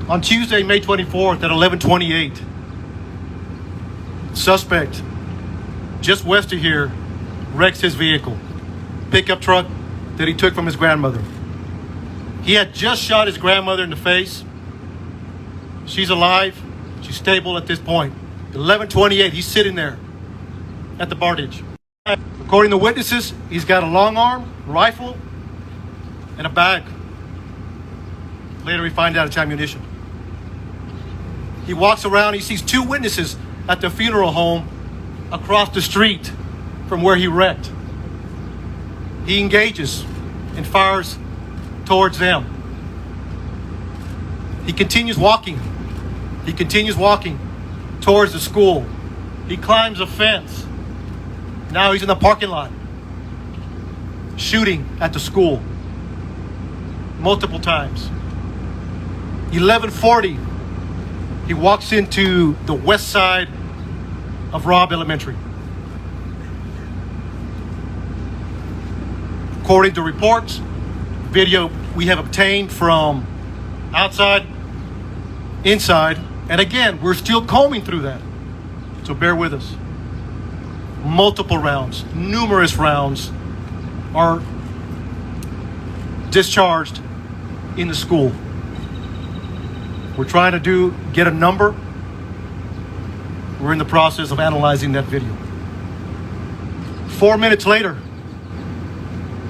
On Tuesday, May 24th at 11:28, suspect just west of here wrecks his vehicle, pickup truck that he took from his grandmother. He had just shot his grandmother in the face. She's alive. She's stable at this point. 11:28, he's sitting there at the bar ditch. According to witnesses, he's got a long arm, rifle, and a bag. Later we find out it's ammunition. He walks around, he sees two witnesses at the funeral home across the street from where he wrecked. He engages and fires towards them. He continues walking. He continues walking towards the school. He climbs a fence. Now he's in the parking lot, shooting at the school multiple times. 11:40, he walks into the west side of Robb Elementary. According to reports, video we have obtained from outside, inside, and again, we're still combing through that. So bear with us. Multiple rounds, numerous rounds are discharged in the school. We're trying to get a number. We're in the process of analyzing that video. 4 minutes later,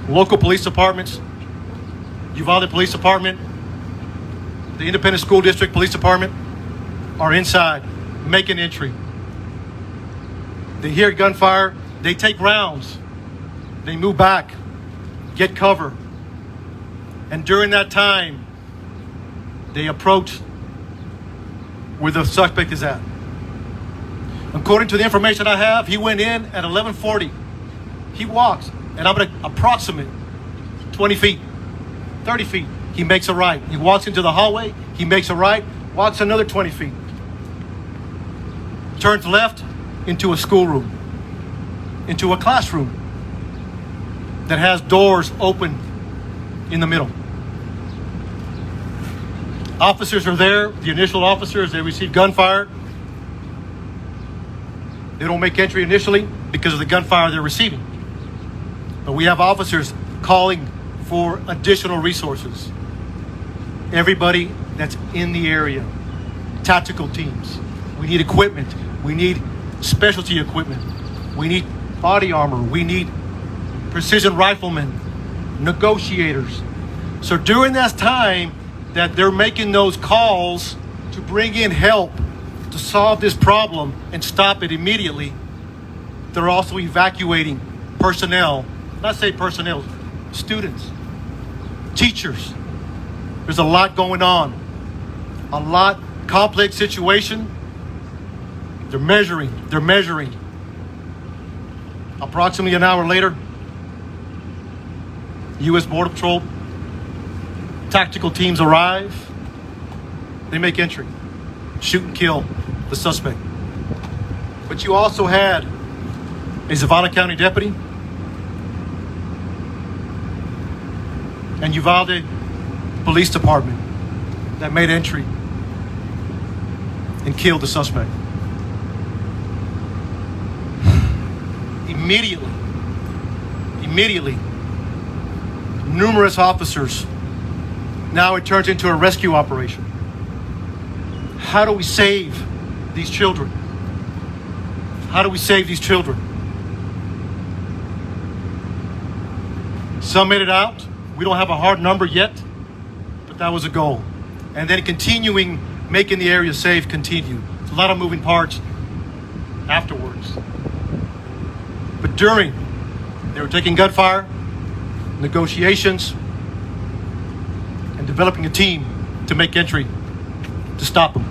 local police departments, Uvalde Police Department, the Independent School District Police Department are inside, making entry. They hear gunfire, they take rounds, they move back, get cover. And during that time, they approach where the suspect is at. According to the information I have, he went in at 11:40. He walks, and I'm going to approximate 20 feet, 30 feet. He makes a right. He walks into the hallway, he makes a right, walks another 20 feet. Turns left into a schoolroom, into a classroom that has doors open in the middle. Officers are there, the initial officers, they receive gunfire. They don't make entry initially because of the gunfire they're receiving. But we have officers calling for additional resources. Everybody that's in the area, tactical teams. We need equipment. We need specialty equipment. We need body armor. We need precision riflemen, negotiators. So during that time that they're making those calls to bring in help to solve this problem and stop it immediately, they're also evacuating personnel, not say personnel, students, teachers. There's a lot going on, a lot complex situation. They're measuring. Approximately an hour later, U.S. Border Patrol tactical teams arrive. They make entry, shoot and kill the suspect. But you also had a Zavala County deputy and Uvalde Police Department that made entry and killed the suspect. Immediately, numerous officers. Now it turns into a rescue operation. How do we save these children? How do we save these children? Some made it out. We don't have a hard number yet, but that was a goal. And then continuing, making the area safe continued. It's a lot of moving parts afterwards. But during, they were taking gunfire, negotiations, and developing a team to make entry to stop them.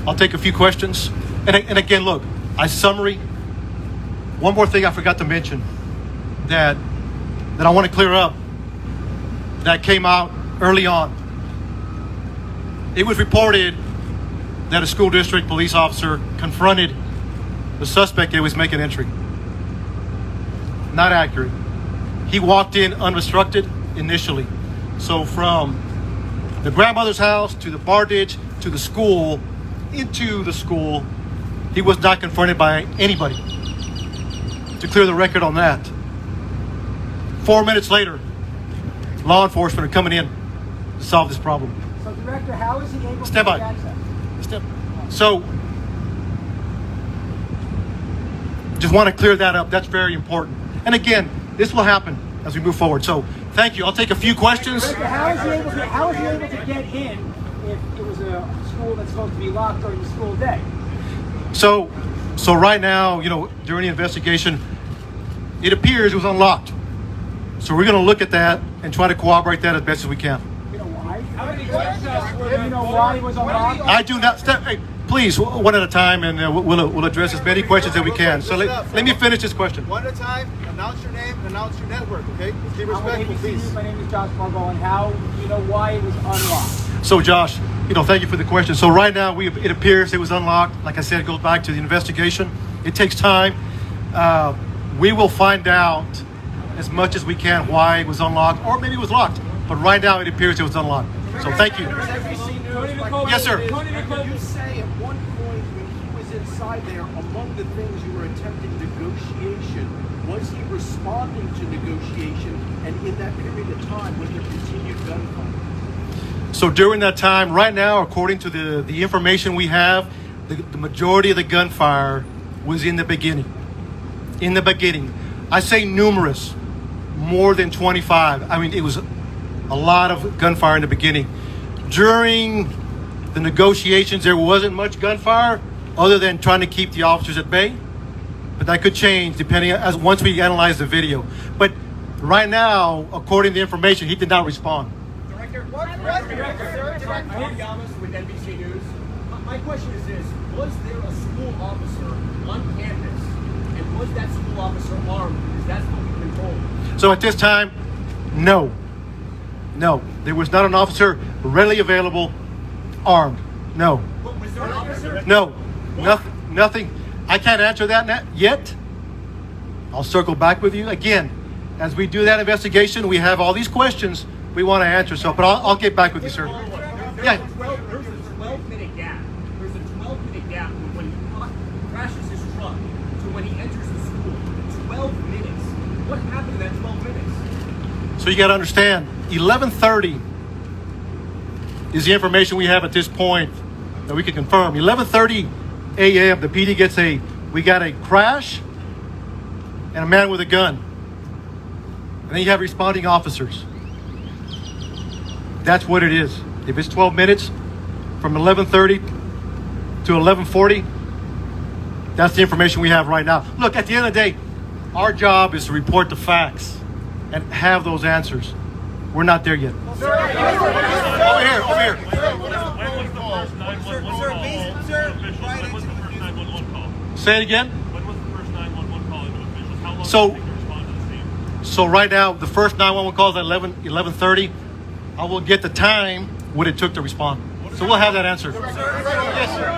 I'll take a few questions. And again, look, summary. One more thing I forgot to mention that I want to clear up that came out early on. It was reported that a school district police officer confronted the suspect was making entry. Not accurate. He walked in unobstructed initially. So from the grandmother's house to the bar ditch to the school, into the school, he was not confronted by anybody. To clear the record on that. 4 minutes later, law enforcement are coming in to solve this problem. So, Director, how is he able to Stand by. get access? So, just want to clear that up. That's very important. And again, this will happen as we move forward. So, thank you. I'll take a few questions. Director, how is he able to get in if it was a school that's supposed to be locked during the school day? So right now, during the investigation, it appears it was unlocked. So we're going to look at that and try to corroborate that as best as we can. You know why? You know why it was unlocked? I do not. Hey, please, one at a time, and we'll address as many questions as we can. So let me finish this question. One at a time. Announce your name and announce your network. Okay. Let's be respectful, please. My name is Josh Margot, and how do you know why it was unlocked? So Josh, thank you for the question. So right now, it appears it was unlocked. Like I said, it goes back to the investigation. It takes time. We will find out as much as we can why it was unlocked, or maybe it was locked. But right now, it appears it was unlocked. So thank you. Yes, sir. You say at one point when he was inside there, among the things you were attempting negotiation, was he responding to negotiation? And in that period of time, was there continued gunfire? So during that time, right now, according to the information we have, the majority of the gunfire was in the beginning. In the beginning. I say numerous, more than 25. I mean, it was a lot of gunfire in the beginning. During the negotiations, there wasn't much gunfire other than trying to keep the officers at bay. But that could change depending as once we analyze the video. But right now, according to the information, he did not respond. Director, Yamas with NBC News. My question is this: was there a school officer on campus, and was that school officer armed? Because that's what we've been told. So at this time, no, there was not an officer readily available, armed. No, Was there an officer? no, nothing. I can't answer that yet. I'll circle back with you again as we do that investigation. We have all these questions we want to answer. So, but I'll get back with you, sir. Yeah. There's a 12-minute gap. There's a 12-minute gap from when he crashes his truck to when he enters the school. 12 minutes. What happened in that 12 minutes? So you got to understand, 11:30 is the information we have at this point that we can confirm. 11:30 a.m. the PD gets we got a crash and a man with a gun. And then you have responding officers. That's what it is. If it's 12 minutes from 11:30 to 11:40, that's the information we have right now. Look, at the end of the day, our job is to report the facts and have those answers. We're not there yet. Over here. Say it again. When was the first 911 call into officials? How long did it take to respond to the scene? So right now, the first 911 call is at 11:30. I will get the time what it took to respond. So we'll have that answer. Yes, sir.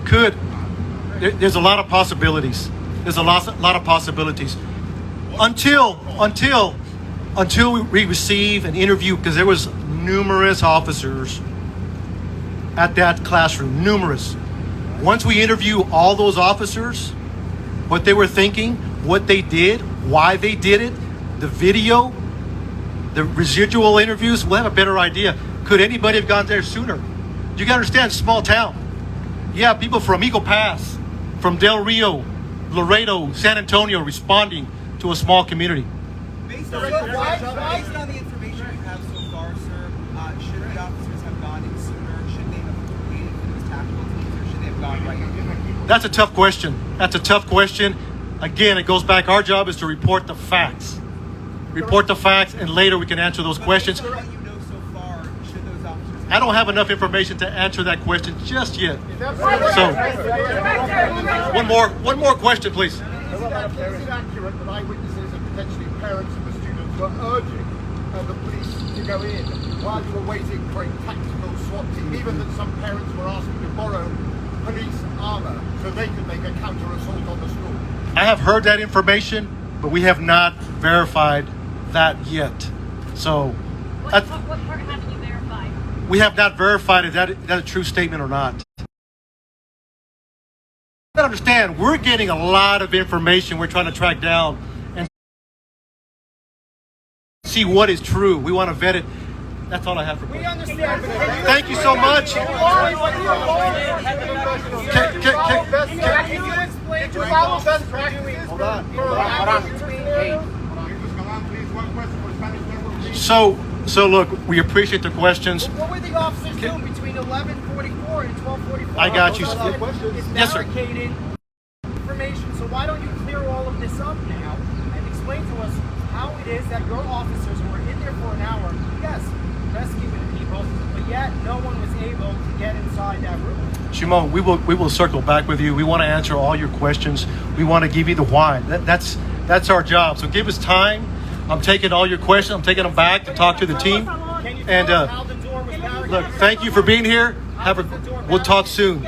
Could. There's a lot of possibilities. There's a lot of possibilities. Until we receive an interview, because there was numerous officers at that classroom, numerous. Once we interview all those officers, what they were thinking, what they did, why they did it, the video, the residual interviews, we'll have a better idea. Could anybody have gone there sooner? You gotta understand, small town. Yeah, people from Eagle Pass, from Del Rio, Laredo, San Antonio responding to a small community. Based on the information you have so far, sir, should the officers have gone in sooner? Should they have waited for those tactical teams, or should they have gone right in? That's a tough question. Again, it goes back. Our job is to report the facts. And later we can answer those questions. What you know so far, should those officers I don't have enough information to answer that question just yet. So, one more question, please. Is it accurate that eyewitnesses and potentially parents of the students were urging the police to go in while you were waiting for a tactical SWAT team, even that some parents were asking to borrow police armor so they could make a counter assault on the school. I have heard that information, but we have not verified that yet. So What part haven't you verified? we have not verified if that a true statement or not. I understand, we're getting a lot of information we're trying to track down and see what is true. We want to vet it. That's all I have for We questions. understand. Thank you so much. Can you explain to us best practices? Hold on. So look, we appreciate the questions. What were the officers doing between 11:44 and 12:44? I got you. It's Yes, sir. barricaded information. So why don't you clear all of this up now and explain to us how it is that your officers who were in there for an hour, yes, rescuing people, but yet no one was able to get inside that room? Shimon, we will circle back with you. We want to answer all your questions. We want to give you the why. That's our job. So give us time. I'm taking all your questions. I'm taking them back to talk to the team. Can you And tell us how the door was barricaded? look, thank you for being here. We'll talk soon.